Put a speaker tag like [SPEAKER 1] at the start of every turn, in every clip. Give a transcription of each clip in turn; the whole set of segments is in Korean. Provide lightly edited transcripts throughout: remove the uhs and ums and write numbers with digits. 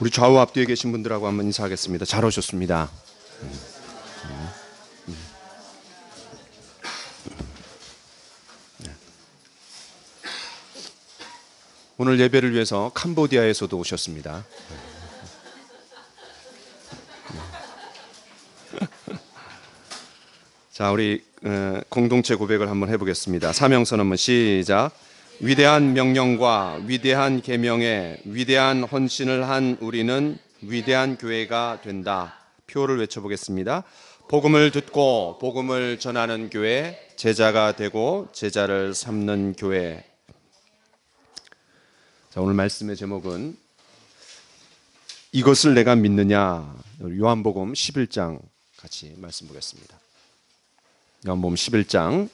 [SPEAKER 1] 우리 좌우 앞뒤에 계신 분들하고 한번 인사하겠습니다. 잘 오셨습니다. 오늘 예배를 위해서 캄보디아에서도 오셨습니다. 자, 우리 공동체 고백을 한번 해보겠습니다. 사명선 한번 시작. 위대한 명령과 위대한 계명에 위대한 헌신을 한 우리는 위대한 교회가 된다. 표를 외쳐보겠습니다. 복음을 듣고 복음을 전하는 교회, 제자가 되고 제자를 삼는 교회. 자, 오늘 말씀의 제목은 이것을 내가 믿느냐. 요한복음 11장 같이 말씀 보겠습니다. 요한복음 11장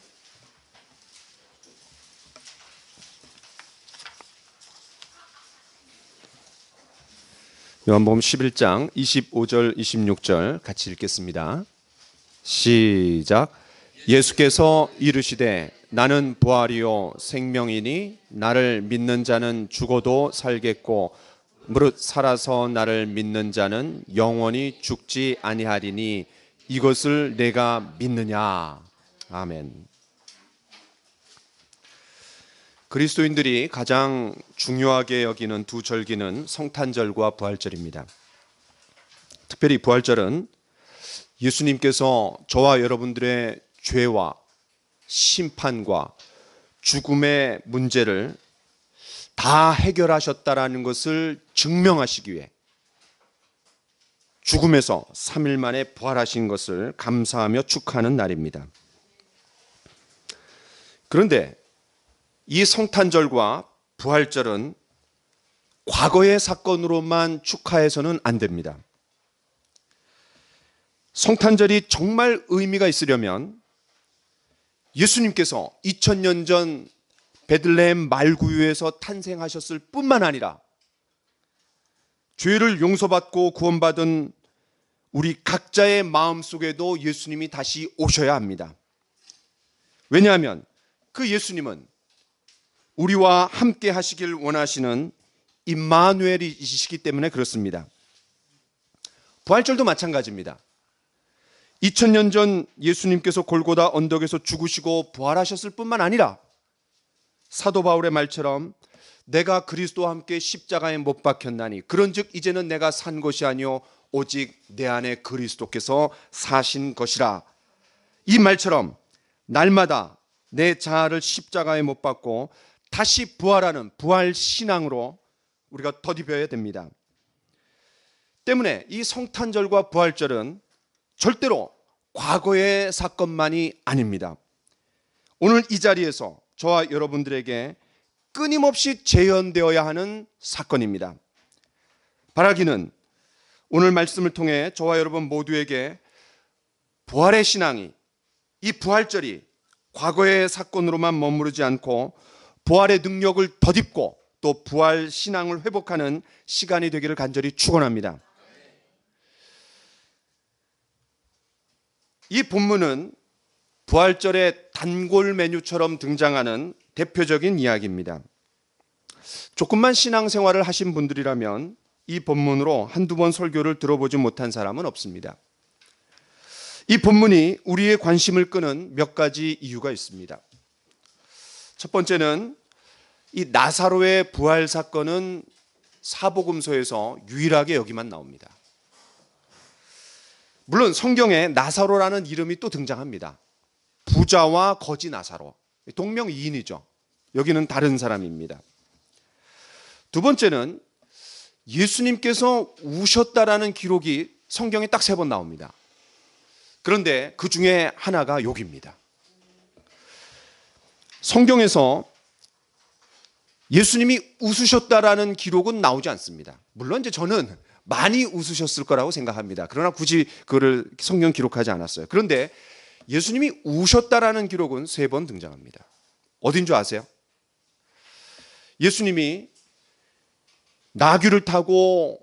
[SPEAKER 1] 요한복음 11장 25절 26절 같이 읽겠습니다. 시작. 예수께서 이르시되 나는 부활이요 생명이니 나를 믿는 자는 죽어도 살겠고 무릇 살아서 나를 믿는 자는 영원히 죽지 아니하리니 이것을 내가 믿느냐. 아멘. 그리스도인들이 가장 중요하게 여기는 두 절기는 성탄절과 부활절입니다. 특별히 부활절은 예수님께서 저와 여러분들의 죄와 심판과 죽음의 문제를 다 해결하셨다라는 것을 증명하시기 위해 죽음에서 3일 만에 부활하신 것을 감사하며 축하하는 날입니다. 그런데 이 성탄절과 부활절은 과거의 사건으로만 축하해서는 안 됩니다. 성탄절이 정말 의미가 있으려면 예수님께서 2000년 전 베들레헴 말구유에서 탄생하셨을 뿐만 아니라 죄를 용서받고 구원받은 우리 각자의 마음속에도 예수님이 다시 오셔야 합니다. 왜냐하면 그 예수님은 우리와 함께 하시길 원하시는 임마누엘이시기 때문에 그렇습니다. 부활절도 마찬가지입니다. 2000년 전 예수님께서 골고다 언덕에서 죽으시고 부활하셨을 뿐만 아니라 사도 바울의 말처럼 내가 그리스도와 함께 십자가에 못 박혔나니 그런즉 이제는 내가 산 것이 아니요 오직 내 안에 그리스도께서 사신 것이라. 이 말처럼 날마다 내 자아를 십자가에 못 박고 다시 부활하는 부활 신앙으로 우리가 덧입혀야 됩니다. 때문에 이 성탄절과 부활절은 절대로 과거의 사건만이 아닙니다. 오늘 이 자리에서 저와 여러분들에게 끊임없이 재현되어야 하는 사건입니다. 바라기는 오늘 말씀을 통해 저와 여러분 모두에게 부활의 신앙이, 이 부활절이 과거의 사건으로만 머무르지 않고 부활의 능력을 덧입고 또 부활 신앙을 회복하는 시간이 되기를 간절히 축원합니다. 이 본문은 부활절의 단골 메뉴처럼 등장하는 대표적인 이야기입니다. 조금만 신앙생활을 하신 분들이라면 이 본문으로 한두 번 설교를 들어보지 못한 사람은 없습니다. 이 본문이 우리의 관심을 끄는 몇 가지 이유가 있습니다. 첫 번째는 이 나사로의 부활 사건은 사복음서에서 유일하게 여기만 나옵니다. 물론 성경에 나사로라는 이름이 또 등장합니다. 부자와 거지 나사로, 동명이인이죠. 여기는 다른 사람입니다. 두 번째는 예수님께서 우셨다라는 기록이 성경에 딱 3번 나옵니다. 그런데 그 중에 하나가 여기입니다. 성경에서 예수님이 웃으셨다라는 기록은 나오지 않습니다. 물론 이제 저는 많이 웃으셨을 거라고 생각합니다. 그러나 굳이 그거를 성경 기록하지 않았어요. 그런데 예수님이 우셨다라는 기록은 3번 등장합니다. 어딘 줄 아세요? 예수님이 나귀를 타고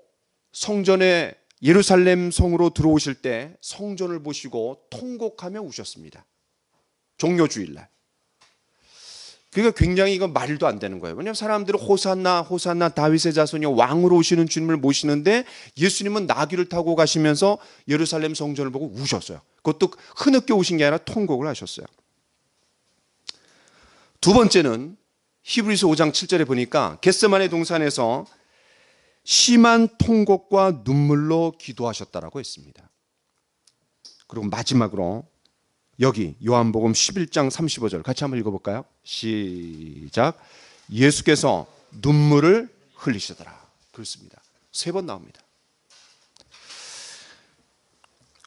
[SPEAKER 1] 성전에 예루살렘 성으로 들어오실 때 성전을 보시고 통곡하며 우셨습니다. 종려주일날. 그러니까 굉장히 이건 말도 안 되는 거예요. 왜냐하면 사람들은 호산나 호산나 다윗의 자손이 왕으로 오시는 주님을 모시는데 예수님은 나귀를 타고 가시면서 예루살렘 성전을 보고 우셨어요. 그것도 흐느껴 우신 게 아니라 통곡을 하셨어요. 두 번째는 히브리서 5장 7절에 보니까 겟세마네 동산에서 심한 통곡과 눈물로 기도하셨다라고 했습니다. 그리고 마지막으로 여기 요한복음 11장 35절 같이 한번 읽어볼까요? 시작. 예수께서 눈물을 흘리시더라. 그렇습니다. 3번 나옵니다.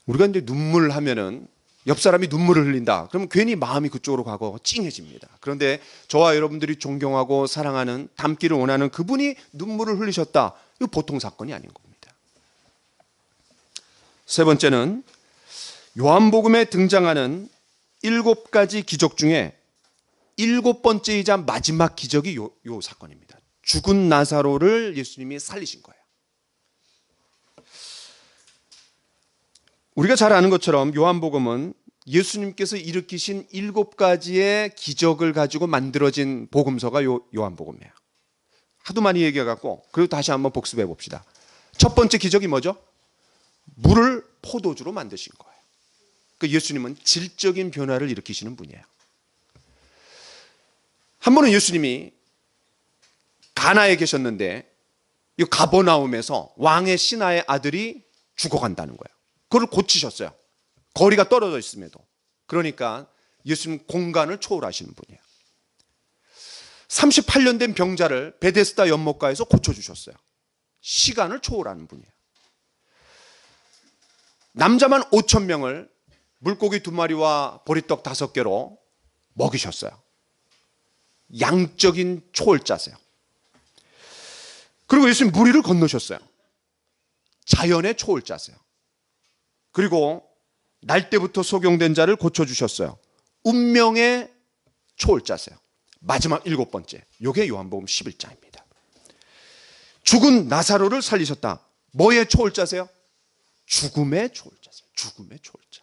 [SPEAKER 1] 우리가 이제 눈물 하면은 옆 사람이 눈물을 흘린다. 그러면 괜히 마음이 그쪽으로 가고 찡해집니다. 그런데 저와 여러분들이 존경하고 사랑하는 닮기를 원하는 그분이 눈물을 흘리셨다. 이거 보통 사건이 아닌 겁니다. 세 번째는 요한복음에 등장하는 7가지 기적 중에 7번째이자 마지막 기적이 요 사건입니다. 죽은 나사로를 예수님이 살리신 거예요. 우리가 잘 아는 것처럼 요한복음은 예수님께서 일으키신 7가지의 기적을 가지고 만들어진 복음서가 요한복음이에요. 하도 많이 얘기해갖고 그리고 다시 한번 복습해 봅시다. 첫 번째 기적이 뭐죠? 물을 포도주로 만드신 거예요. 그 예수님은 질적인 변화를 일으키시는 분이에요. 한 번은 예수님이 가나에 계셨는데 이 가버나움에서 왕의 신하의 아들이 죽어간다는 거예요. 그걸 고치셨어요. 거리가 떨어져 있음에도. 그러니까 예수님 공간을 초월하시는 분이에요. 38년 된 병자를 베데스다 연못가에서 고쳐주셨어요. 시간을 초월하는 분이에요. 남자만 5,000명을 물고기 2마리와 보리떡 5개로 먹이셨어요. 양적인 초월자세요. 그리고 예수님 무리를 건너셨어요. 자연의 초월자세요. 그리고 날 때부터 소경된 자를 고쳐주셨어요. 운명의 초월자세요. 마지막 7번째, 이게 요한복음 11장입니다. 죽은 나사로를 살리셨다. 뭐의 초월자세요? 죽음의 초월자세요. 죽음의 초월자.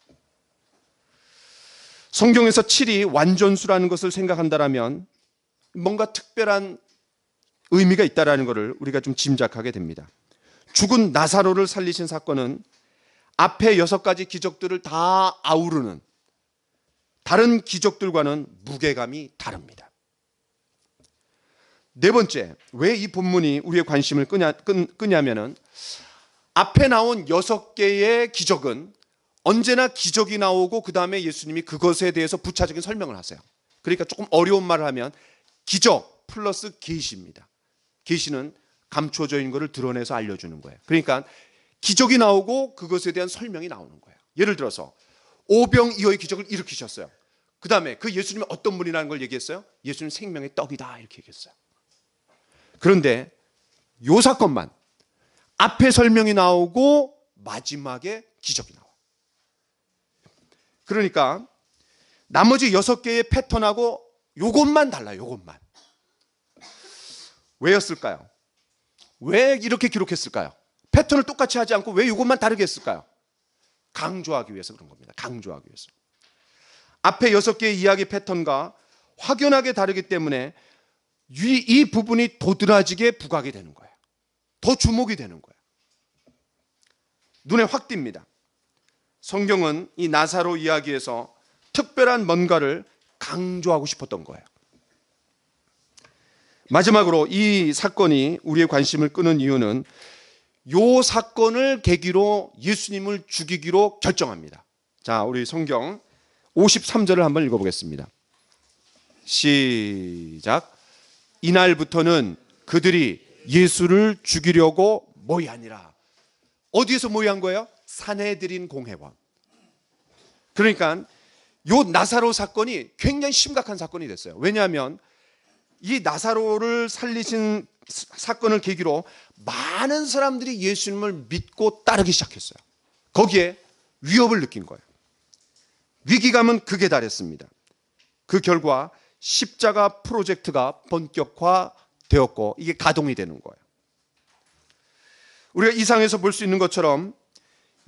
[SPEAKER 1] 성경에서 7이 완전수라는 것을 생각한다면 뭔가 특별한 의미가 있다는 것을 우리가 좀 짐작하게 됩니다. 죽은 나사로를 살리신 사건은 앞에 6가지 기적들을 다 아우르는 다른 기적들과는 무게감이 다릅니다. 네 번째, 왜 이 본문이 우리의 관심을 끄냐면은 앞에 나온 6개의 기적은 언제나 기적이 나오고 그 다음에 예수님이 그것에 대해서 부차적인 설명을 하세요. 그러니까 조금 어려운 말을 하면 기적 플러스 계시입니다. 계시는 감춰져 있는 것을 드러내서 알려주는 거예요. 그러니까 기적이 나오고 그것에 대한 설명이 나오는 거예요. 예를 들어서 오병이어의 기적을 일으키셨어요. 그 다음에 그 예수님이 어떤 분이라는 걸 얘기했어요? 예수님 생명의 떡이다 이렇게 얘기했어요. 그런데 이 사건만 앞에 설명이 나오고 마지막에 기적이 나와요. 그러니까 나머지 6개의 패턴하고 요것만 달라요. 요것만. 왜였을까요? 왜 이렇게 기록했을까요? 패턴을 똑같이 하지 않고 왜 이것만 다르게 했을까요? 강조하기 위해서 그런 겁니다. 강조하기 위해서. 앞에 6개의 이야기 패턴과 확연하게 다르기 때문에 이 부분이 도드라지게 부각이 되는 거예요. 더 주목이 되는 거예요. 눈에 확 띕니다. 성경은 이 나사로 이야기에서 특별한 뭔가를 강조하고 싶었던 거예요. 마지막으로 이 사건이 우리의 관심을 끄는 이유는 이 사건을 계기로 예수님을 죽이기로 결정합니다. 자, 우리 성경 53절을 한번 읽어보겠습니다. 시작. 이날부터는 그들이 예수를 죽이려고 모의하니라. 어디에서 모의한 거예요? 산헤드린 공회원. 그러니까 이 나사로 사건이 굉장히 심각한 사건이 됐어요. 왜냐하면 이 나사로를 살리신 사건을 계기로 많은 사람들이 예수님을 믿고 따르기 시작했어요. 거기에 위협을 느낀 거예요. 위기감은 극에 달했습니다. 그 결과 십자가 프로젝트가 본격화되었고 이게 가동이 되는 거예요. 우리가 이상에서 볼 수 있는 것처럼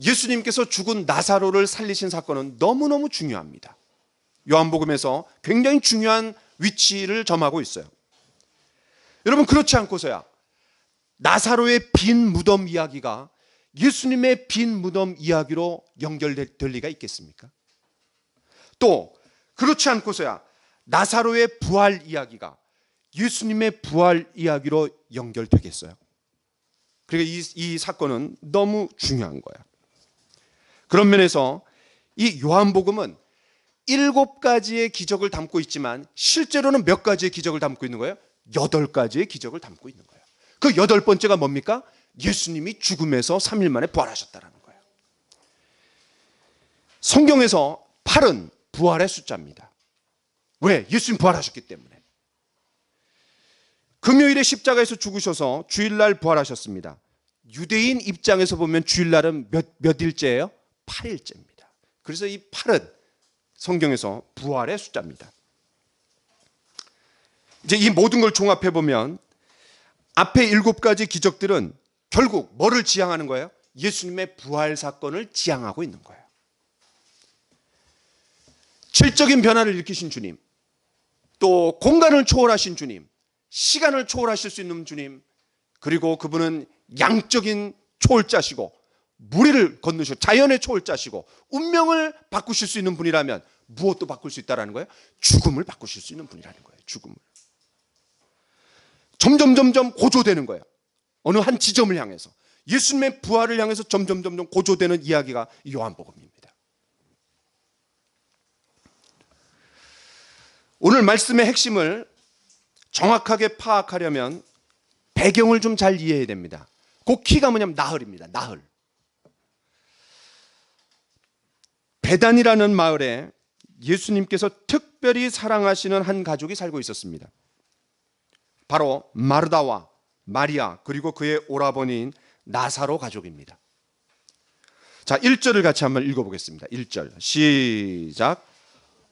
[SPEAKER 1] 예수님께서 죽은 나사로를 살리신 사건은 너무너무 중요합니다. 요한복음에서 굉장히 중요한 위치를 점하고 있어요. 여러분, 그렇지 않고서야 나사로의 빈 무덤 이야기가 예수님의 빈 무덤 이야기로 연결될 리가 있겠습니까? 또 그렇지 않고서야 나사로의 부활 이야기가 예수님의 부활 이야기로 연결되겠어요? 그러니까 이 사건은 너무 중요한 거예요. 그런 면에서 이 요한복음은 7가지의 기적을 담고 있지만 실제로는 몇 가지의 기적을 담고 있는 거예요? 8가지의 기적을 담고 있는 거예요. 그 8번째가 뭡니까? 예수님이 죽음에서 3일 만에 부활하셨다는 거예요. 성경에서 8은 부활의 숫자입니다. 왜? 예수님 부활하셨기 때문에. 금요일에 십자가에서 죽으셔서 주일날 부활하셨습니다. 유대인 입장에서 보면 주일날은 몇 일째예요? 8일째입니다. 그래서 이 8은 성경에서 부활의 숫자입니다. 이제 이 모든 걸 종합해 보면 앞에 7가지 기적들은 결국 뭐를 지향하는 거예요? 예수님의 부활 사건을 지향하고 있는 거예요. 질적인 변화를 일으키신 주님, 또 공간을 초월하신 주님, 시간을 초월하실 수 있는 주님, 그리고 그분은 양적인 초월자시고 무리를 건너시고 자연의 초월자시고 운명을 바꾸실 수 있는 분이라면 무엇도 바꿀 수 있다는 거예요? 죽음을 바꾸실 수 있는 분이라는 거예요. 죽음을. 점점 고조되는 거예요. 어느 한 지점을 향해서. 예수님의 부활을 향해서 점점 고조되는 이야기가 요한복음입니다. 오늘 말씀의 핵심을 정확하게 파악하려면 배경을 좀 잘 이해해야 됩니다. 그 키가 뭐냐면 나흘입니다. 나흘. 베단이라는 마을에 예수님께서 특별히 사랑하시는 한 가족이 살고 있었습니다. 바로 마르다와 마리아 그리고 그의 오라버니인 나사로 가족입니다. 자, 1절을 같이 한번 읽어보겠습니다. 1절 시작.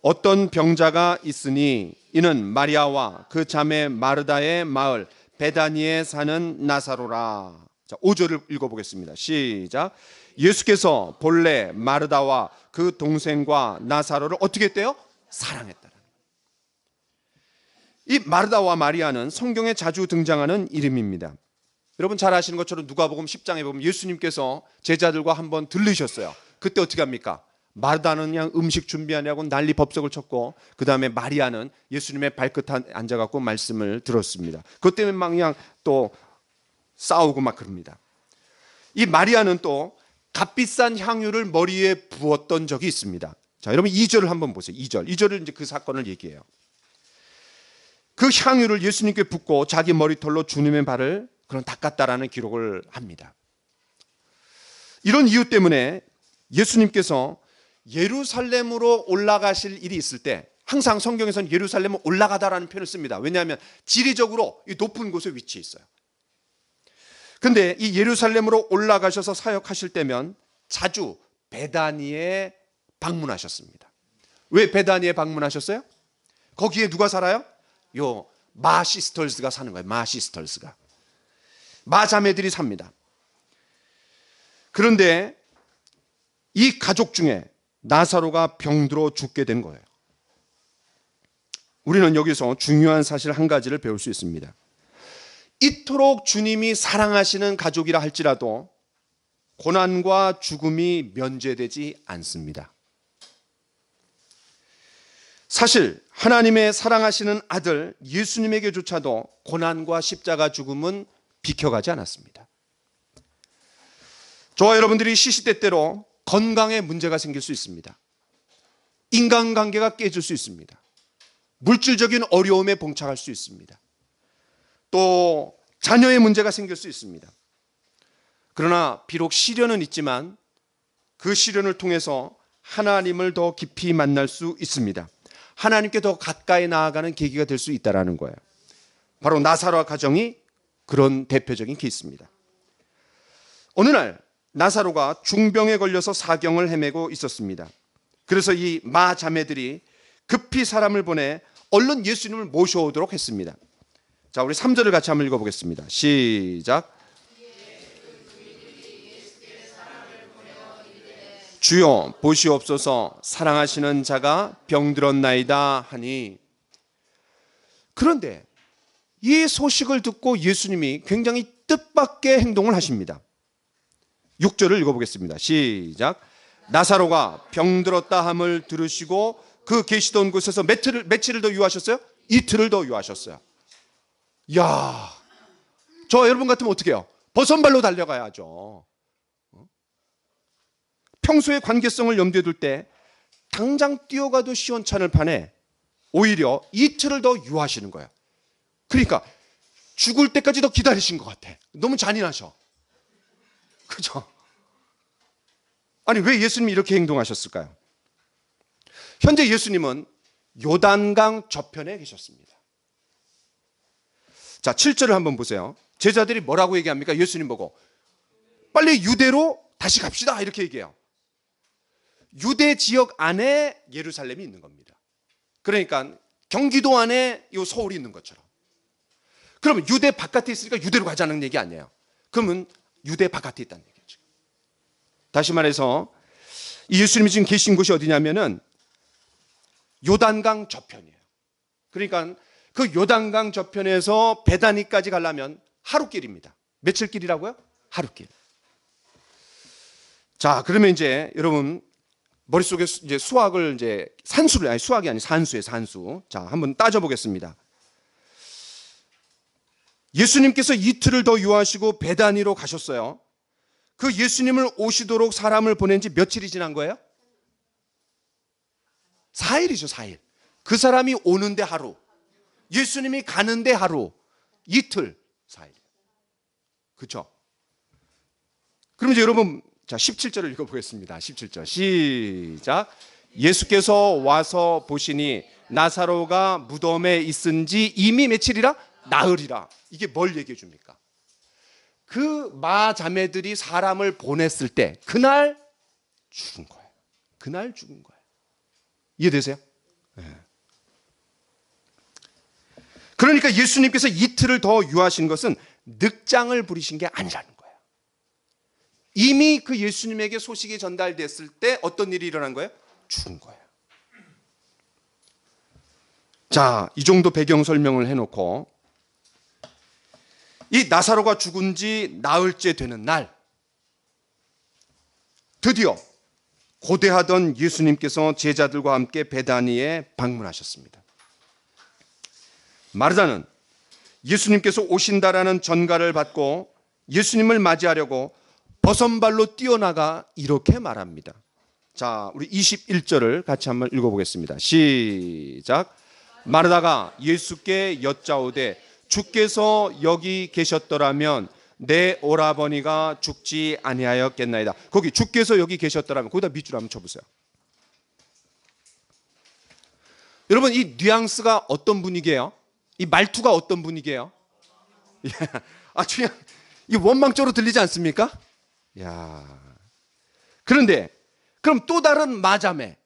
[SPEAKER 1] 어떤 병자가 있으니 이는 마리아와 그 자매 마르다의 마을 베다니에 사는 나사로라. 자, 5절을 읽어보겠습니다. 시작. 예수께서 본래 마르다와 그 동생과 나사로를 어떻게 했대요? 사랑했다. 이 마르다와 마리아는 성경에 자주 등장하는 이름입니다. 여러분 잘 아시는 것처럼 누가복음 10장에 보면 예수님께서 제자들과 한번 들르셨어요. 그때 어떻게 합니까? 마르다는 그냥 음식 준비하냐고 난리 법석을 쳤고, 그 다음에 마리아는 예수님의 발끝에 앉아갖고 말씀을 들었습니다. 그것 때문에 막 그냥 또 싸우고 막 그럽니다. 이 마리아는 또 값비싼 향유를 머리에 부었던 적이 있습니다. 자, 여러분 2절을 한번 보세요. 2절을 이제 그 사건을 얘기해요. 그 향유를 예수님께 붓고 자기 머리털로 주님의 발을 그런 닦았다라는 기록을 합니다. 이런 이유 때문에 예수님께서 예루살렘으로 올라가실 일이 있을 때 항상 성경에서는 예루살렘은 올라가다라는 표현을 씁니다. 왜냐하면 지리적으로 높은 곳에 위치해 있어요. 그런데 이 예루살렘으로 올라가셔서 사역하실 때면 자주 베다니에 방문하셨습니다. 왜 베다니에 방문하셨어요? 거기에 누가 살아요? 요 마시스털스가 사는 거예요. 마시스털스가. 마자매들이 삽니다. 그런데 이 가족 중에 나사로가 병들어 죽게 된 거예요. 우리는 여기서 중요한 사실 한 가지를 배울 수 있습니다. 이토록 주님이 사랑하시는 가족이라 할지라도 고난과 죽음이 면제되지 않습니다. 사실 하나님의 사랑하시는 아들 예수님에게조차도 고난과 십자가 죽음은 비켜가지 않았습니다. 저와 여러분들이 시시때때로 건강에 문제가 생길 수 있습니다. 인간관계가 깨질 수 있습니다. 물질적인 어려움에 봉착할 수 있습니다. 또 자녀의 문제가 생길 수 있습니다. 그러나 비록 시련은 있지만 그 시련을 통해서 하나님을 더 깊이 만날 수 있습니다. 하나님께 더 가까이 나아가는 계기가 될 수 있다는 거예요. 바로 나사로와 가정이 그런 대표적인 케이스입니다. 어느 날 나사로가 중병에 걸려서 사경을 헤매고 있었습니다. 그래서 이 마자매들이 급히 사람을 보내 얼른 예수님을 모셔오도록 했습니다. 자, 우리 3절을 같이 한번 읽어보겠습니다. 시작. 주여 보시옵소서, 사랑하시는 자가 병들었나이다 하니. 그런데 이 소식을 듣고 예수님이 굉장히 뜻밖의 행동을 하십니다. 6절을 읽어보겠습니다. 시작. 나사로가 병들었다 함을 들으시고 그 계시던 곳에서 며칠을 더 유하셨어요? 이틀을 더 유하셨어요. 이야, 저 여러분 같으면 어떻게 해요? 버선발로 달려가야죠. 평소의 관계성을 염두에 둘 때 당장 뛰어가도 시원찮을 판에 오히려 이틀을 더 유하시는 거예요. 그러니까 죽을 때까지 더 기다리신 것 같아. 너무 잔인하셔. 그죠? 아니, 왜 예수님이 이렇게 행동하셨을까요? 현재 예수님은 요단강 저편에 계셨습니다. 자, 7절을 한번 보세요. 제자들이 뭐라고 얘기합니까? 예수님 보고 빨리 유대로 다시 갑시다 이렇게 얘기해요. 유대 지역 안에 예루살렘이 있는 겁니다. 그러니까 경기도 안에 이 서울이 있는 것처럼. 그러면 유대 바깥에 있으니까 유대로 가자는 얘기 아니에요. 그러면 유대 바깥에 있다는 얘기죠. 다시 말해서 이 예수님이 지금 계신 곳이 어디냐면은 요단강 저편이에요. 그러니까 그 요단강 저편에서 베다니까지 가려면 하루길입니다. 며칠 길이라고요? 하루길. 자, 그러면 이제 여러분 머릿속에 이제 수학을 이제 산수를, 아니 수학이 아니 산수예요, 산수. 자, 한번 따져 보겠습니다. 예수님께서 이틀을 더 유하시고 베다니로 가셨어요. 그 예수님을 오시도록 사람을 보낸 지 며칠이 지난 거예요? 4일이죠, 4일. 그 사람이 오는데 하루, 예수님이 가는데 하루, 이틀, 4일. 그렇죠? 그럼 이제 여러분, 자, 17절을 읽어보겠습니다. 17절 시작. 예수께서 와서 보시니 나사로가 무덤에 있은 지 이미 며칠이라? 나흘이라. 이게 뭘 얘기해 줍니까? 그 마자매들이 사람을 보냈을 때 그날 죽은 거예요. 그날 죽은 거예요. 이해되세요? 네. 그러니까 예수님께서 이틀을 더 유하신 것은 늑장을 부리신 게 아니라는 거예요. 이미 그 예수님에게 소식이 전달됐을 때 어떤 일이 일어난 거예요? 죽은 거예요. 자, 이 정도 배경 설명을 해놓고 이 나사로가 죽은 지 나흘째 되는 날, 드디어 고대하던 예수님께서 제자들과 함께 베다니에 방문하셨습니다. 마르다는 예수님께서 오신다라는 전가를 받고 예수님을 맞이하려고 버선발로 뛰어나가 이렇게 말합니다. 자, 우리 21절을 같이 한번 읽어보겠습니다. 시작. 마르다가 예수께 여짜오되 주께서 여기 계셨더라면 내 오라버니가 죽지 아니하였겠나이다. 거기 주께서 여기 계셨더라면 거기다 밑줄 한번 쳐보세요. 여러분, 이 뉘앙스가 어떤 분위기예요? 이 말투가 어떤 분위기예요? 아주 그냥 이 원망적으로 들리지 않습니까? 야. 그런데 그럼 또 다른 마자매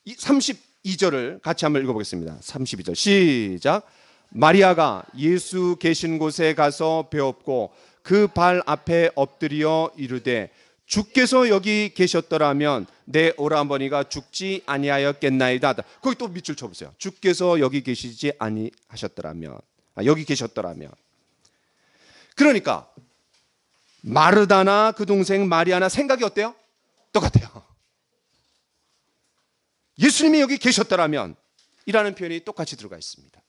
[SPEAKER 1] 32절을 같이 한번 읽어보겠습니다. 32절 시작. 마리아가 예수 계신 곳에 가서 배웠고 그 발 앞에 엎드려 이르되 주께서 여기 계셨더라면 내 오라버니가 죽지 아니하였겠나이다. 거기 또 밑줄 쳐보세요. 주께서 여기 계시지 아니하셨더라면, 여기 계셨더라면. 그러니까 마르다나 그 동생 마리아나 생각이 어때요? 똑같아요. 예수님이 여기 계셨더라면 이라는 표현이 똑같이 들어가 있습니다.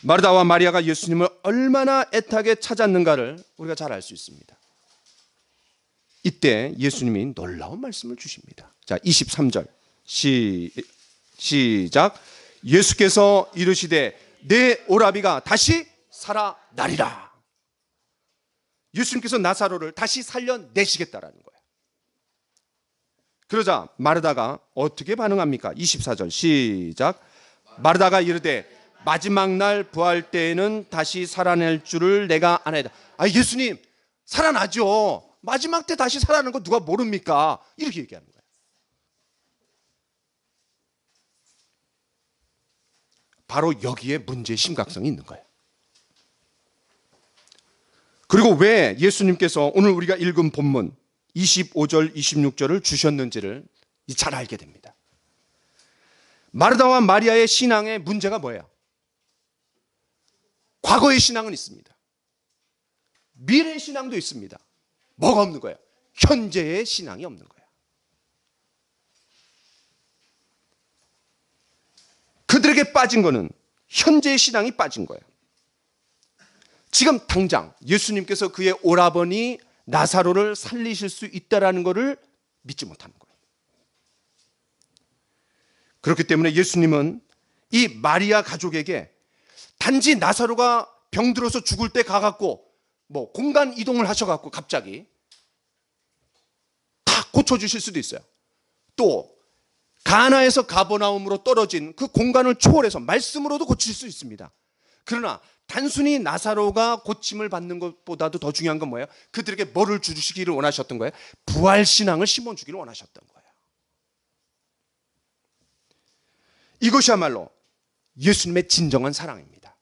[SPEAKER 1] 마르다와 마리아가 예수님을 얼마나 애타게 찾았는가를 우리가 잘 알 수 있습니다. 이때 예수님이 놀라운 말씀을 주십니다. 자, 23절 시작. 예수께서 이르시되 내 오라비가 다시 살아나리라. 예수님께서 나사로를 다시 살려내시겠다라는 거예요. 그러자 마르다가 어떻게 반응합니까? 24절 시작. 마르다가 이르되 마지막 날 부활 때에는 다시 살아날 줄을 내가 아나이다. 아, 예수님 살아나죠. 마지막 때 다시 살아나는 거 누가 모릅니까? 이렇게 얘기하는 거예요. 바로 여기에 문제의 심각성이 있는 거예요. 그리고 왜 예수님께서 오늘 우리가 읽은 본문 25절, 26절을 주셨는지를 잘 알게 됩니다. 마르다와 마리아의 신앙의 문제가 뭐예요? 과거의 신앙은 있습니다. 미래의 신앙도 있습니다. 뭐가 없는 거예요? 현재의 신앙이 없는 거예요. 그들에게 빠진 거는 현재의 신앙이 빠진 거예요. 지금 당장 예수님께서 그의 오라버니 나사로를 살리실 수 있다라는 것을 믿지 못하는 거예요. 그렇기 때문에 예수님은 이 마리아 가족에게 단지 나사로가 병들어서 죽을 때 가갖고 뭐 공간 이동을 하셔갖고 갑자기 다 고쳐주실 수도 있어요. 또 가나에서 가버나움으로 떨어진 그 공간을 초월해서 말씀으로도 고칠 수 있습니다. 그러나 단순히 나사로가 고침을 받는 것보다도 더 중요한 건 뭐예요? 그들에게 뭐를 주시기를 원하셨던 거예요? 부활신앙을 심어주기를 원하셨던 거예요. 이것이야말로 예수님의 진정한 사랑입니다.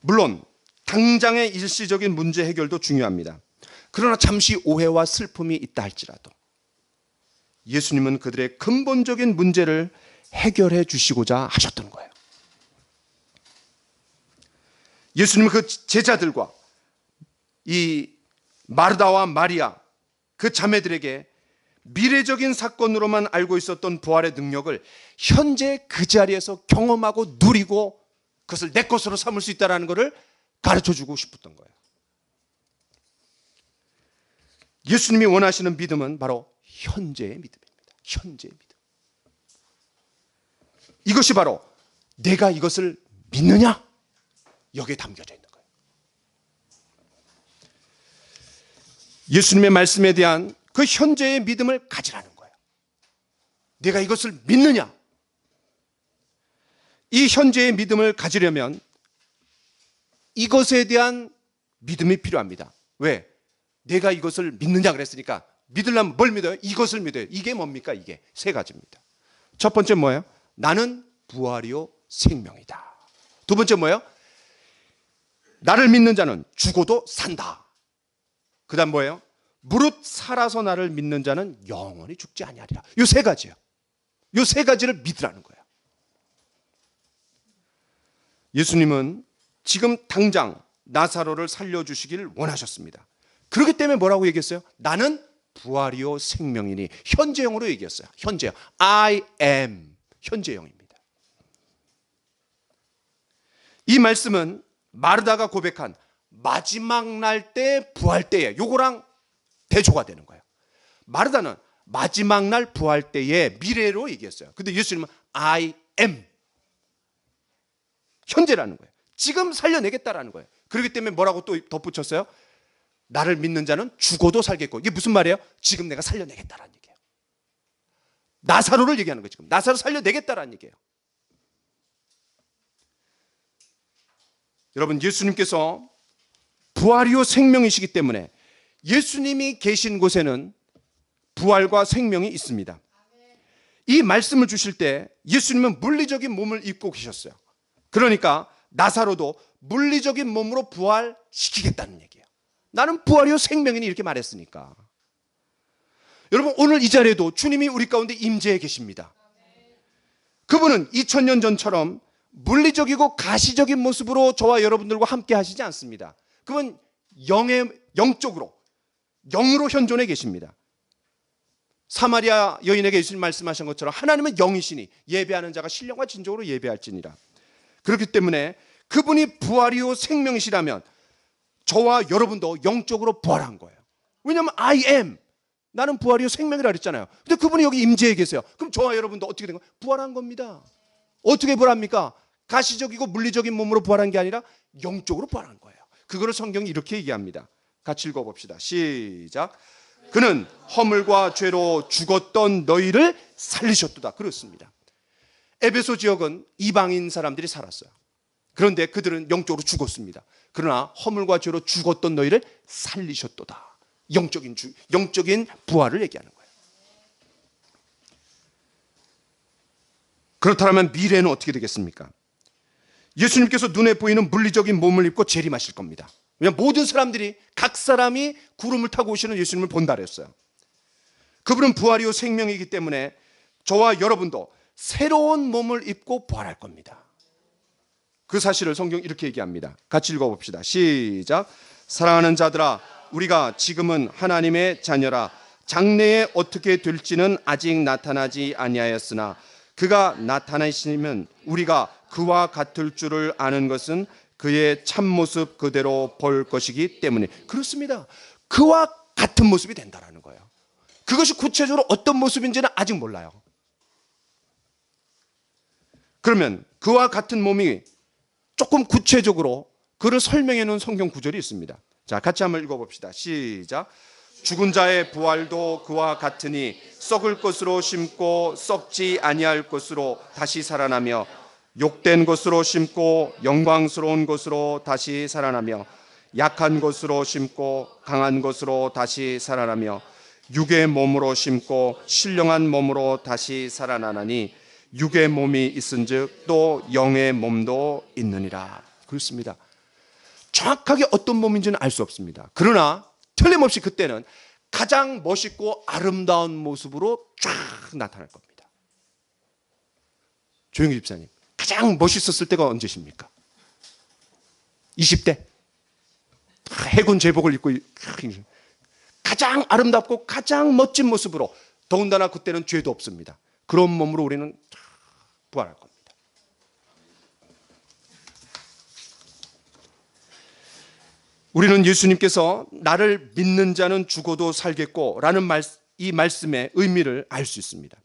[SPEAKER 1] 물론 당장의 일시적인 문제 해결도 중요합니다. 그러나 잠시 오해와 슬픔이 있다 할지라도 예수님은 그들의 근본적인 문제를 해결해 주시고자 하셨던 거예요. 예수님은 그 제자들과 이 마르다와 마리아 그 자매들에게 미래적인 사건으로만 알고 있었던 부활의 능력을 현재 그 자리에서 경험하고 누리고 그것을 내 것으로 삼을 수 있다는 것을 가르쳐주고 싶었던 거예요. 예수님이 원하시는 믿음은 바로 현재의 믿음입니다. 현재의 믿음. 이것이 바로 내가 이것을 믿느냐? 여기에 담겨져 있는 거예요. 예수님의 말씀에 대한 그 현재의 믿음을 가지라는 거예요. 내가 이것을 믿느냐? 이 현재의 믿음을 가지려면 이것에 대한 믿음이 필요합니다. 왜? 내가 이것을 믿느냐 그랬으니까 믿으려면 뭘 믿어요? 이것을 믿어요. 이게 뭡니까? 이게 세 가지입니다. 첫 번째 뭐예요? 나는 부활이요 생명이다. 두 번째 뭐예요? 나를 믿는 자는 죽어도 산다. 그 다음 뭐예요? 무릇 살아서 나를 믿는 자는 영원히 죽지 아니하리라. 이 세 가지예요. 이 세 가지를 믿으라는 거예요. 예수님은 지금 당장 나사로를 살려주시기를 원하셨습니다. 그렇기 때문에 뭐라고 얘기했어요? 나는 부활이요 생명이니. 현재형으로 얘기했어요. 현재형. I am. 현재형입니다. 이 말씀은 마르다가 고백한 마지막 날 때 부활 때에 요거랑 대조가 되는 거예요. 마르다는 마지막 날 부활 때의 미래로 얘기했어요. 근데 예수님은 I am. 현재라는 거예요. 지금 살려내겠다라는 거예요. 그렇기 때문에 뭐라고 또 덧붙였어요? 나를 믿는 자는 죽어도 살겠고. 이게 무슨 말이에요? 지금 내가 살려내겠다라는 얘기예요. 나사로를 얘기하는 거예요. 지금 나사로 살려내겠다라는 얘기예요. 여러분, 예수님께서 부활이요 생명이시기 때문에 예수님이 계신 곳에는 부활과 생명이 있습니다. 이 말씀을 주실 때 예수님은 물리적인 몸을 입고 계셨어요. 그러니까 나사로도 물리적인 몸으로 부활시키겠다는 얘기예요. 나는 부활이요 생명이니 이렇게 말했으니까. 여러분, 오늘 이 자리에도 주님이 우리 가운데 임재해 계십니다. 그분은 2000년 전처럼 물리적이고 가시적인 모습으로 저와 여러분들과 함께 하시지 않습니다. 그분 영적으로, 영으로 현존해 계십니다. 사마리아 여인에게 예수님 말씀하신 것처럼 하나님은 영이시니 예배하는 자가 신령과 진정으로 예배할지니라. 그렇기 때문에 그분이 부활이요 생명이시라면 저와 여러분도 영적으로 부활한 거예요. 왜냐하면 I am. 나는 부활이요 생명이라 그랬잖아요. 근데 그분이 여기 임재해 계세요. 그럼 저와 여러분도 어떻게 된 거예요? 부활한 겁니다. 어떻게 부활합니까? 가시적이고 물리적인 몸으로 부활한 게 아니라 영적으로 부활한 거예요. 그거를 성경이 이렇게 얘기합니다. 같이 읽어봅시다. 시작. 그는 허물과 죄로 죽었던 너희를 살리셨도다. 그렇습니다. 에베소 지역은 이방인 사람들이 살았어요. 그런데 그들은 영적으로 죽었습니다. 그러나 허물과 죄로 죽었던 너희를 살리셨도다. 영적인 부활을 얘기하는 거예요. 그렇다면 미래는 어떻게 되겠습니까? 예수님께서 눈에 보이는 물리적인 몸을 입고 재림하실 겁니다. 왜냐하면 모든 사람들이 각 사람이 구름을 타고 오시는 예수님을 본다 그랬어요. 그분은 부활이요 생명이기 때문에 저와 여러분도 새로운 몸을 입고 부활할 겁니다. 그 사실을 성경 이렇게 얘기합니다. 같이 읽어봅시다. 시작. 사랑하는 자들아, 우리가 지금은 하나님의 자녀라. 장래에 어떻게 될지는 아직 나타나지 아니하였으나 그가 나타나시면 우리가 그와 같을 줄을 아는 것은 그의 참모습 그대로 볼 것이기 때문에. 그렇습니다. 그와 같은 모습이 된다라는 거예요. 그것이 구체적으로 어떤 모습인지는 아직 몰라요. 그러면 그와 같은 몸이 조금 구체적으로 그를 설명해 놓은 성경 구절이 있습니다. 자, 같이 한번 읽어봅시다. 시작. 죽은 자의 부활도 그와 같으니 썩을 것으로 심고 썩지 아니할 것으로 다시 살아나며 욕된 것으로 심고 영광스러운 것으로 다시 살아나며 약한 것으로 심고 강한 것으로 다시 살아나며 육의 몸으로 심고 신령한 몸으로 다시 살아나나니 육의 몸이 있은즉 또 영의 몸도 있느니라. 그렇습니다. 정확하게 어떤 몸인지는 알 수 없습니다. 그러나 틀림없이 그때는 가장 멋있고 아름다운 모습으로 쫙 나타날 겁니다. 조영기 집사님, 가장 멋있었을 때가 언제십니까? 20대? 해군 제복을 입고 가장 아름답고 가장 멋진 모습으로, 더군다나 그때는 죄도 없습니다. 그런 몸으로 우리는 부활할 겁니다. 우리는 예수님께서 나를 믿는 자는 죽어도 살겠고 라는 이 말씀의 의미를 알 수 있습니다.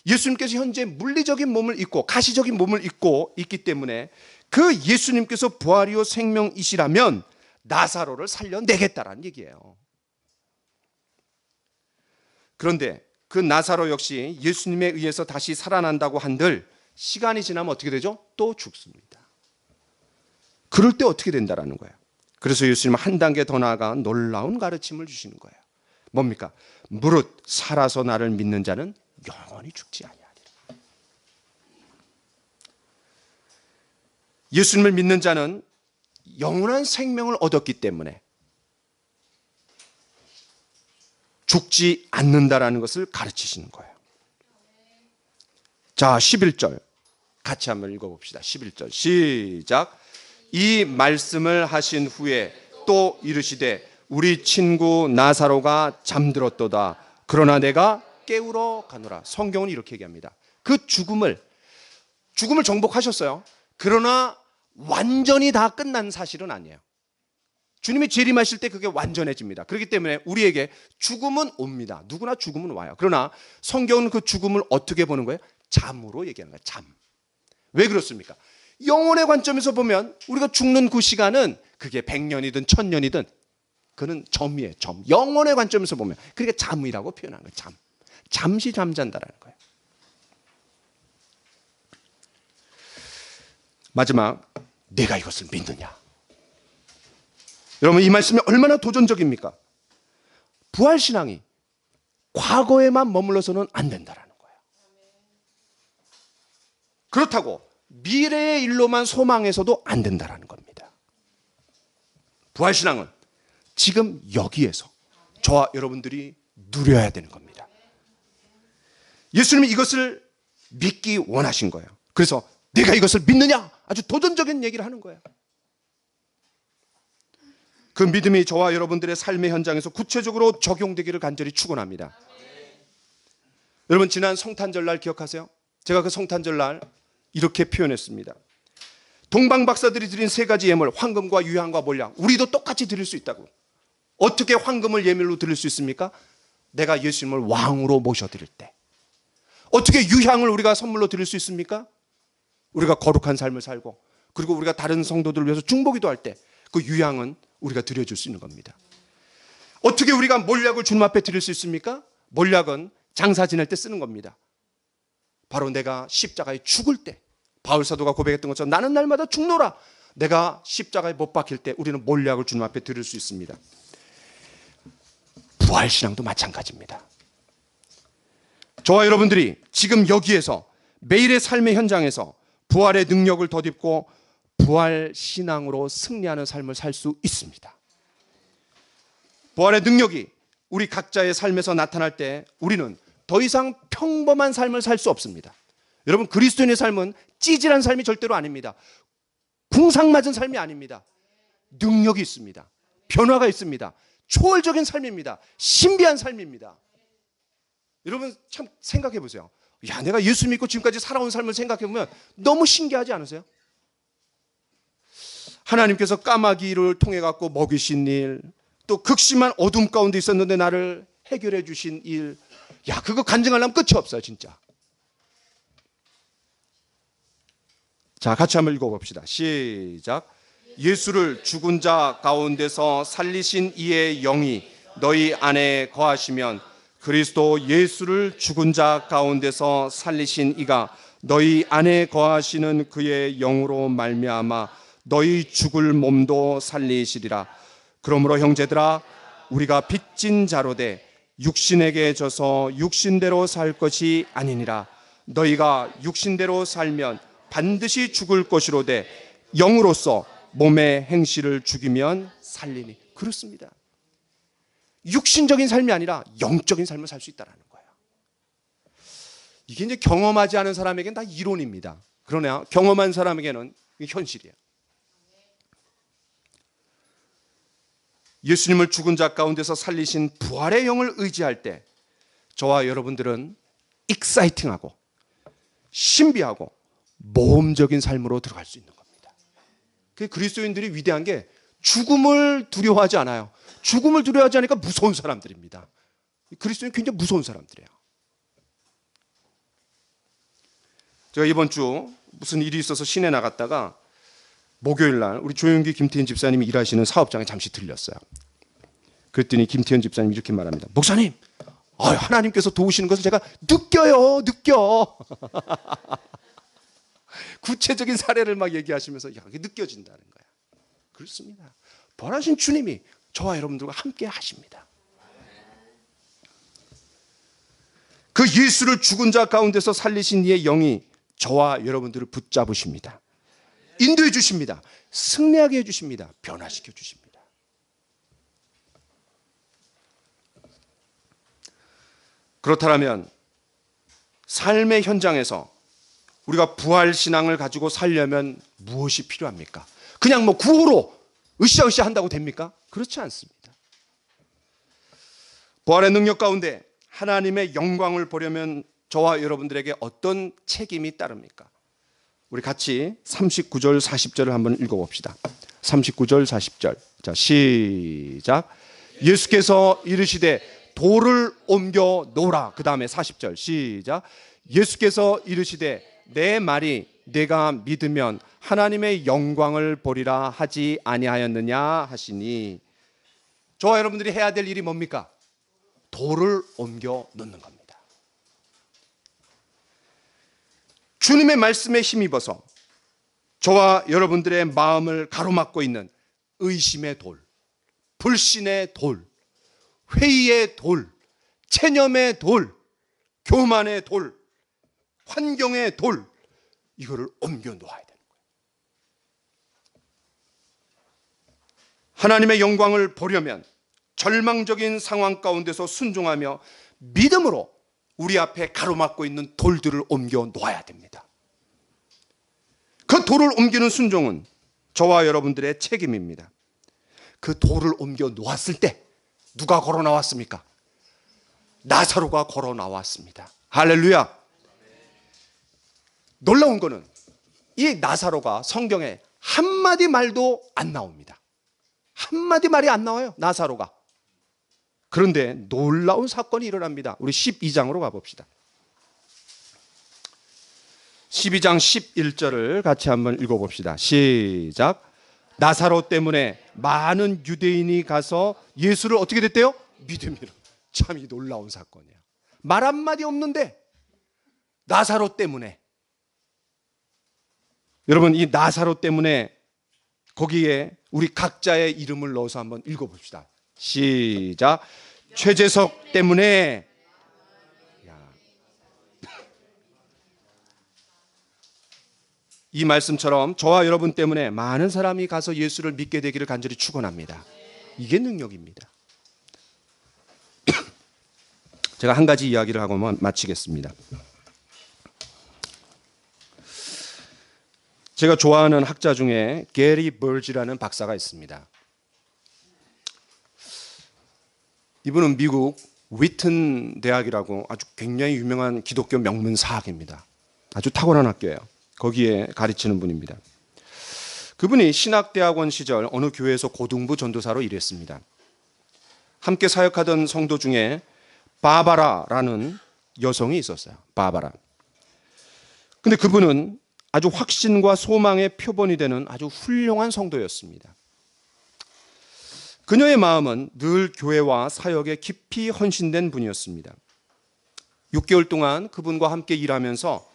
[SPEAKER 1] 예수님께서 현재 물리적인 몸을 입고 가시적인 몸을 입고 있기 때문에 그 예수님께서 부활이요 생명이시라면 나사로를 살려내겠다라는 얘기예요. 그런데 그 나사로 역시 예수님에 의해서 다시 살아난다고 한들 시간이 지나면 어떻게 되죠? 또 죽습니다. 그럴 때 어떻게 된다라는 거예요. 그래서 예수님은 한 단계 더 나아가 놀라운 가르침을 주시는 거예요. 뭡니까? 무릇 살아서 나를 믿는 자는 영원히 죽지 아니하리라. 예수님을 믿는 자는 영원한 생명을 얻었기 때문에 죽지 않는다라는 것을 가르치시는 거예요. 자, 11절 같이 한번 읽어봅시다. 11절 시작. 이 말씀을 하신 후에 또 이르시되 우리 친구 나사로가 잠들었도다. 그러나 내가 깨우러 가노라. 성경은 이렇게 얘기합니다. 그 죽음을 정복하셨어요. 그러나 완전히 다 끝난 사실은 아니에요. 주님이 재림하실 때 그게 완전해집니다. 그렇기 때문에 우리에게 죽음은 옵니다. 누구나 죽음은 와요. 그러나 성경은 그 죽음을 어떻게 보는 거예요? 잠으로 얘기하는 거예요. 잠. 왜 그렇습니까? 영혼의 관점에서 보면 우리가 죽는 그 시간은 그게 100년이든 1000년이든 그는 점이에요. 점. 영혼의 관점에서 보면 그러니까 잠이라고 표현하는 거예요. 잠. 잠시 잠잔다라는 거예요. 마지막, 내가 이것을 믿느냐. 여러분, 이 말씀이 얼마나 도전적입니까? 부활신앙이 과거에만 머물러서는 안 된다라는 거예요. 그렇다고 미래의 일로만 소망해서도 안 된다라는 겁니다. 부활신앙은 지금 여기에서 저와 여러분들이 누려야 되는 겁니다. 예수님이 이것을 믿기 원하신 거예요. 그래서 내가 이것을 믿느냐? 아주 도전적인 얘기를 하는 거예요. 그 믿음이 저와 여러분들의 삶의 현장에서 구체적으로 적용되기를 간절히 축원합니다. 여러분, 지난 성탄절날 기억하세요? 제가 그 성탄절날 이렇게 표현했습니다. 동방 박사들이 드린 세 가지 예물, 황금과 유향과 몰약, 우리도 똑같이 드릴 수 있다고. 어떻게 황금을 예물로 드릴 수 있습니까? 내가 예수님을 왕으로 모셔드릴 때. 어떻게 유향을 우리가 선물로 드릴 수 있습니까? 우리가 거룩한 삶을 살고, 그리고 우리가 다른 성도들을 위해서 중보기도 할 때 그 유향은 우리가 드려줄 수 있는 겁니다. 어떻게 우리가 몰약을 주님 앞에 드릴 수 있습니까? 몰약은 장사 지낼 때 쓰는 겁니다. 바로 내가 십자가에 죽을 때, 바울사도가 고백했던 것처럼 나는 날마다 죽노라. 내가 십자가에 못 박힐 때 우리는 몰약을 주님 앞에 드릴 수 있습니다. 부활신앙도 마찬가지입니다. 저와 여러분들이 지금 여기에서 매일의 삶의 현장에서 부활의 능력을 덧입고 부활신앙으로 승리하는 삶을 살 수 있습니다. 부활의 능력이 우리 각자의 삶에서 나타날 때 우리는 더 이상 평범한 삶을 살 수 없습니다. 여러분, 그리스도인의 삶은 찌질한 삶이 절대로 아닙니다. 궁상맞은 삶이 아닙니다. 능력이 있습니다. 변화가 있습니다. 초월적인 삶입니다. 신비한 삶입니다. 여러분 참 생각해 보세요. 야, 내가 예수 믿고 지금까지 살아온 삶을 생각해 보면 너무 신기하지 않으세요? 하나님께서 까마귀를 통해 갖고 먹이신 일, 또 극심한 어둠 가운데 있었는데 나를 해결해 주신 일, 야, 그거 간증하려면 끝이 없어요, 진짜. 자, 같이 한번 읽어봅시다. 시작. 예수를 죽은 자 가운데서 살리신 이의 영이 너희 안에 거하시면 그리스도 예수를 죽은 자 가운데서 살리신 이가 너희 안에 거하시는 그의 영으로 말미암아 너희 죽을 몸도 살리시리라. 그러므로 형제들아, 우리가 빚진 자로 돼 육신에게 져서 육신대로 살 것이 아니니라. 너희가 육신대로 살면 반드시 죽을 것이로되 영으로서 몸의 행실을 죽이면 살리니. 그렇습니다. 육신적인 삶이 아니라 영적인 삶을 살 수 있다는 거예요. 이게 이제 경험하지 않은 사람에게는 다 이론입니다. 그러나 경험한 사람에게는 이게 현실이에요. 예수님을 죽은 자 가운데서 살리신 부활의 영을 의지할 때 저와 여러분들은 익사이팅하고 신비하고 모험적인 삶으로 들어갈 수 있는 겁니다. 그 그리스도인들이 위대한 게 죽음을 두려워하지 않아요. 죽음을 두려워하지 않으니까 무서운 사람들입니다. 그리스도인은 굉장히 무서운 사람들이에요. 제가 이번 주 무슨 일이 있어서 시내 나갔다가 목요일 날 우리 조용기 김태현 집사님이 일하시는 사업장에 잠시 들렸어요. 그랬더니 김태현 집사님이 이렇게 말합니다. 목사님, 하나님께서 도우시는 것을 제가 느껴. 구체적인 사례를 막 얘기하시면서 그게 느껴진다는 거야. 그렇습니다. 부활하신 주님이 저와 여러분들과 함께 하십니다. 그 예수를 죽은 자 가운데서 살리신 이의 영이 저와 여러분들을 붙잡으십니다. 인도해 주십니다. 승리하게 해주십니다. 변화시켜 주십니다. 그렇다면 삶의 현장에서 우리가 부활신앙을 가지고 살려면 무엇이 필요합니까? 그냥 구호로 으쌰으쌰 한다고 됩니까? 그렇지 않습니다. 부활의 능력 가운데 하나님의 영광을 보려면 저와 여러분들에게 어떤 책임이 따릅니까? 우리 같이 39절 40절을 한번 읽어봅시다. 39절 40절. 자, 시작. 예수께서 이르시되 돌을 옮겨 놓으라. 그 다음에 40절 시작. 예수께서 이르시되 내 말이 내가 믿으면 하나님의 영광을 보리라 하지 아니하였느냐 하시니. 저와 여러분들이 해야 될 일이 뭡니까? 돌을 옮겨 놓는 겁니다. 주님의 말씀에 힘입어서 저와 여러분들의 마음을 가로막고 있는 의심의 돌, 불신의 돌, 회의의 돌, 체념의 돌, 교만의 돌, 환경의 돌, 이거를 옮겨 놓아야 되는 거예요. 하나님의 영광을 보려면 절망적인 상황 가운데서 순종하며 믿음으로 우리 앞에 가로막고 있는 돌들을 옮겨 놓아야 됩니다. 그 돌을 옮기는 순종은 저와 여러분들의 책임입니다. 그 돌을 옮겨 놓았을 때 누가 걸어 나왔습니까? 나사로가 걸어 나왔습니다. 할렐루야. 놀라운 거는 이 나사로가 성경에 한마디 말도 안 나옵니다. 한마디 말이 안 나와요, 나사로가. 그런데 놀라운 사건이 일어납니다. 우리 12장으로 가봅시다. 12장 11절을 같이 한번 읽어봅시다. 시작. 나사로 때문에 많은 유대인이 가서 예수를 어떻게 됐대요? 믿음이라. 참 이 놀라운 사건이야. 말 한마디 없는데 나사로 때문에. 여러분, 이 나사로 때문에 거기에 우리 각자의 이름을 넣어서 한번 읽어봅시다. 시작. 최재석 때문에. 이 말씀처럼 저와 여러분 때문에 많은 사람이 가서 예수를 믿게 되기를 간절히 축원합니다. 이게 능력입니다. 제가 한 가지 이야기를 하고 마치겠습니다. 제가 좋아하는 학자 중에 게리 벌지라는 박사가 있습니다. 이분은 미국 위튼 대학이라고 아주 굉장히 유명한 기독교 명문 사학입니다. 아주 탁월한 학교예요. 거기에 가르치는 분입니다. 그분이 신학대학원 시절 어느 교회에서 고등부 전도사로 일했습니다. 함께 사역하던 성도 중에 바바라라는 여성이 있었어요. 바바라. 근데 그분은 아주 확신과 소망의 표본이 되는 아주 훌륭한 성도였습니다. 그녀의 마음은 늘 교회와 사역에 깊이 헌신된 분이었습니다. 6개월 동안 그분과 함께 일하면서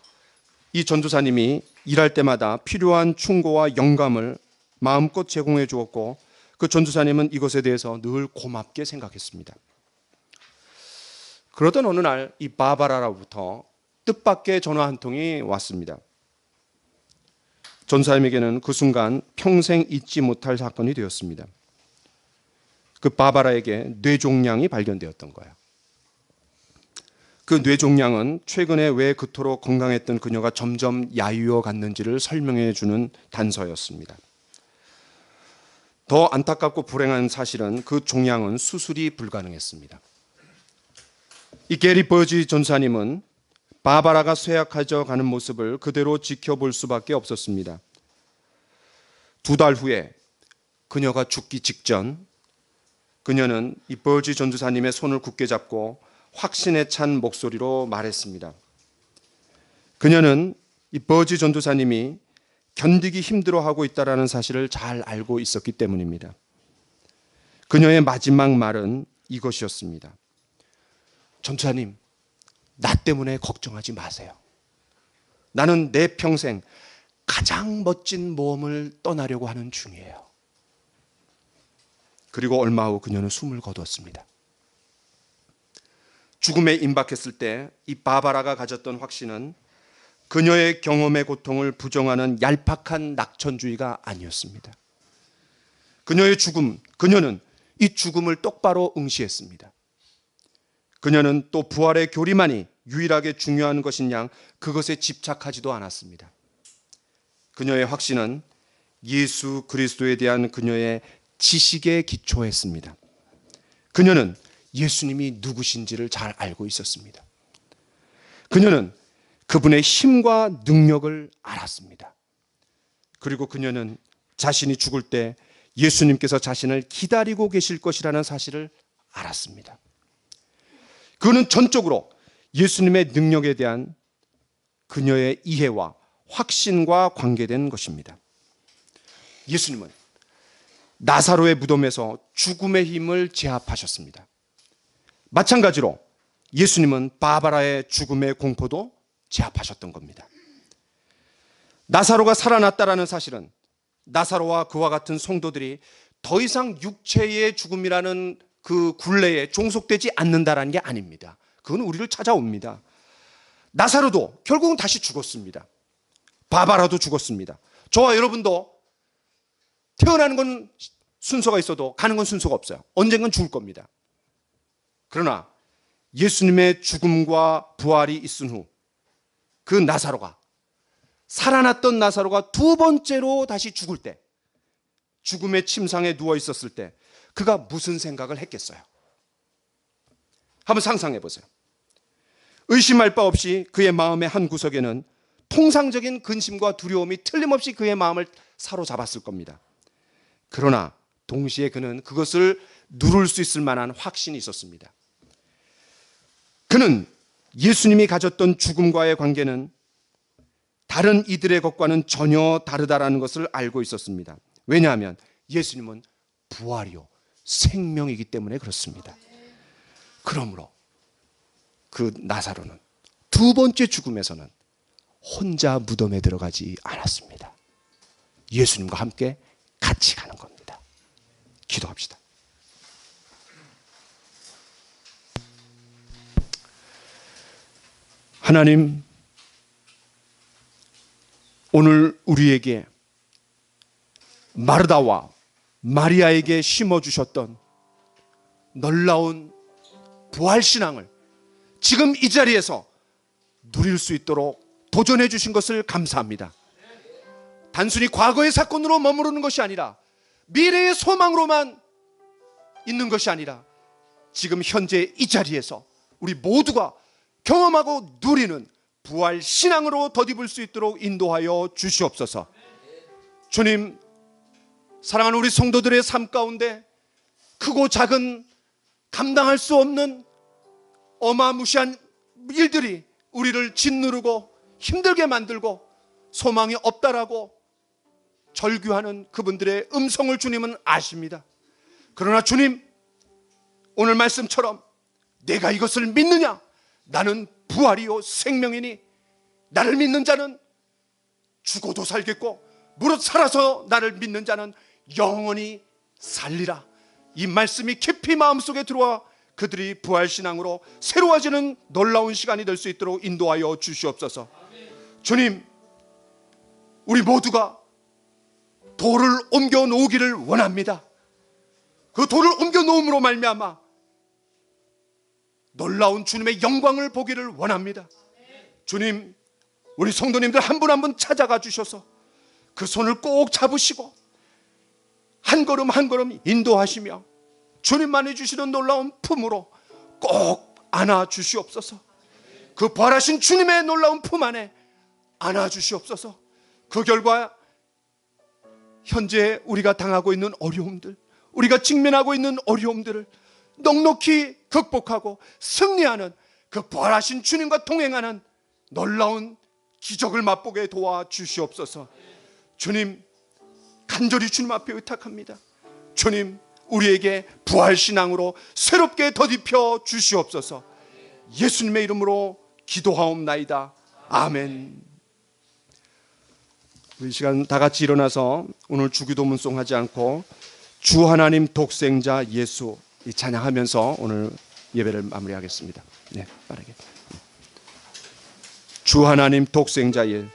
[SPEAKER 1] 이 전도사님이 일할 때마다 필요한 충고와 영감을 마음껏 제공해 주었고 그 전도사님은 이것에 대해서 늘 고맙게 생각했습니다. 그러던 어느 날 이 바바라로부터 뜻밖의 전화 한 통이 왔습니다. 전도사님에게는 그 순간 평생 잊지 못할 사건이 되었습니다. 그 바바라에게 뇌종양이 발견되었던 거예요. 그 뇌종양은 최근에 왜 그토록 건강했던 그녀가 점점 야유어 갔는지를 설명해 주는 단서였습니다. 더 안타깝고 불행한 사실은 그 종양은 수술이 불가능했습니다. 이 게리 버지 전사님은 바바라가 쇠약해져 가는 모습을 그대로 지켜볼 수밖에 없었습니다. 2달 후에 그녀가 죽기 직전 그녀는 이 버지 전도사님의 손을 굳게 잡고 확신에 찬 목소리로 말했습니다. 그녀는 이 버지 전도사님이 견디기 힘들어하고 있다는 사실을 잘 알고 있었기 때문입니다. 그녀의 마지막 말은 이것이었습니다. 전도사님, 나 때문에 걱정하지 마세요. 나는 내 평생 가장 멋진 모험을 떠나려고 하는 중이에요. 그리고 얼마 후 그녀는 숨을 거두었습니다. 죽음에 임박했을 때 이 바바라가 가졌던 확신은 그녀의 경험의 고통을 부정하는 얄팍한 낙천주의가 아니었습니다. 그녀는 이 죽음을 똑바로 응시했습니다. 그녀는 또 부활의 교리만이 유일하게 중요한 것인 양 그것에 집착하지도 않았습니다. 그녀의 확신은 예수 그리스도에 대한 그녀의 지식에 기초했습니다. 그녀는 예수님이 누구신지를 잘 알고 있었습니다. 그녀는 그분의 힘과 능력을 알았습니다. 그리고 그녀는 자신이 죽을 때 예수님께서 자신을 기다리고 계실 것이라는 사실을 알았습니다. 그는 전적으로 예수님의 능력에 대한 그녀의 이해와 확신과 관계된 것입니다. 예수님은 나사로의 무덤에서 죽음의 힘을 제압하셨습니다. 마찬가지로 예수님은 바바라의 죽음의 공포도 제압하셨던 겁니다. 나사로가 살아났다라는 사실은 나사로와 그와 같은 성도들이 더 이상 육체의 죽음이라는 그 굴레에 종속되지 않는다라는 게 아닙니다. 그건 우리를 찾아옵니다. 나사로도 결국은 다시 죽었습니다. 바바라도 죽었습니다. 저와 여러분도 태어나는 건 순서가 있어도 가는 건 순서가 없어요. 언젠간 죽을 겁니다. 그러나 예수님의 죽음과 부활이 있은 후 그 나사로가 살아났던 나사로가 2번째로 다시 죽을 때 죽음의 침상에 누워 있었을 때 그가 무슨 생각을 했겠어요? 한번 상상해 보세요. 의심할 바 없이 그의 마음의 한 구석에는 통상적인 근심과 두려움이 틀림없이 그의 마음을 사로잡았을 겁니다. 그러나 동시에 그는 그것을 누를 수 있을 만한 확신이 있었습니다. 그는 예수님이 가졌던 죽음과의 관계는 다른 이들의 것과는 전혀 다르다라는 것을 알고 있었습니다. 왜냐하면 예수님은 부활이요 생명이기 때문에 그렇습니다. 그러므로 그 나사로는 2번째 죽음에서는 혼자 무덤에 들어가지 않았습니다. 예수님과 함께 같이 가는 겁니다. 기도합시다. 하나님, 오늘 우리에게 마르다와 마리아에게 심어주셨던 놀라운 부활신앙을 지금 이 자리에서 누릴 수 있도록 도전해 주신 것을 감사합니다. 단순히 과거의 사건으로 머무르는 것이 아니라 미래의 소망으로만 있는 것이 아니라 지금 현재 이 자리에서 우리 모두가 경험하고 누리는 부활 신앙으로 덧입을 수 있도록 인도하여 주시옵소서. 주님, 사랑하는 우리 성도들의 삶 가운데 크고 작은 감당할 수 없는 어마무시한 일들이 우리를 짓누르고 힘들게 만들고 소망이 없다라고 절규하는 그분들의 음성을 주님은 아십니다. 그러나 주님, 오늘 말씀처럼 내가 이것을 믿느냐? 나는 부활이요 생명이니 나를 믿는 자는 죽어도 살겠고 무릇 살아서 나를 믿는 자는 영원히 살리라. 이 말씀이 깊이 마음속에 들어와 그들이 부활신앙으로 새로워지는 놀라운 시간이 될 수 있도록 인도하여 주시옵소서. 주님, 우리 모두가 돌을 옮겨 놓기를 원합니다. 그 돌을 옮겨 놓음으로 말미암아 놀라운 주님의 영광을 보기를 원합니다. 주님, 우리 성도님들 한 분 한 분 찾아가 주셔서 그 손을 꼭 잡으시고 한 걸음 한 걸음 인도하시며 주님만이 주시는 놀라운 품으로 꼭 안아 주시옵소서. 그 부활하신 주님의 놀라운 품 안에 안아 주시옵소서. 그 결과 현재 우리가 당하고 있는 어려움들, 우리가 직면하고 있는 어려움들을 넉넉히 극복하고 승리하는 그 부활하신 주님과 동행하는 놀라운 기적을 맛보게 도와주시옵소서. 주님, 간절히 주님 앞에 의탁합니다. 주님, 우리에게 부활신앙으로 새롭게 덧입혀 주시옵소서. 예수님의 이름으로 기도하옵나이다. 아멘. 우리 시간 다 같이 일어나서 오늘 주기도문송 하지 않고 주 하나님 독생자 예수 찬양하면서 오늘 예배를 마무리하겠습니다. 네, 빠르게. 주 하나님 독생자 예수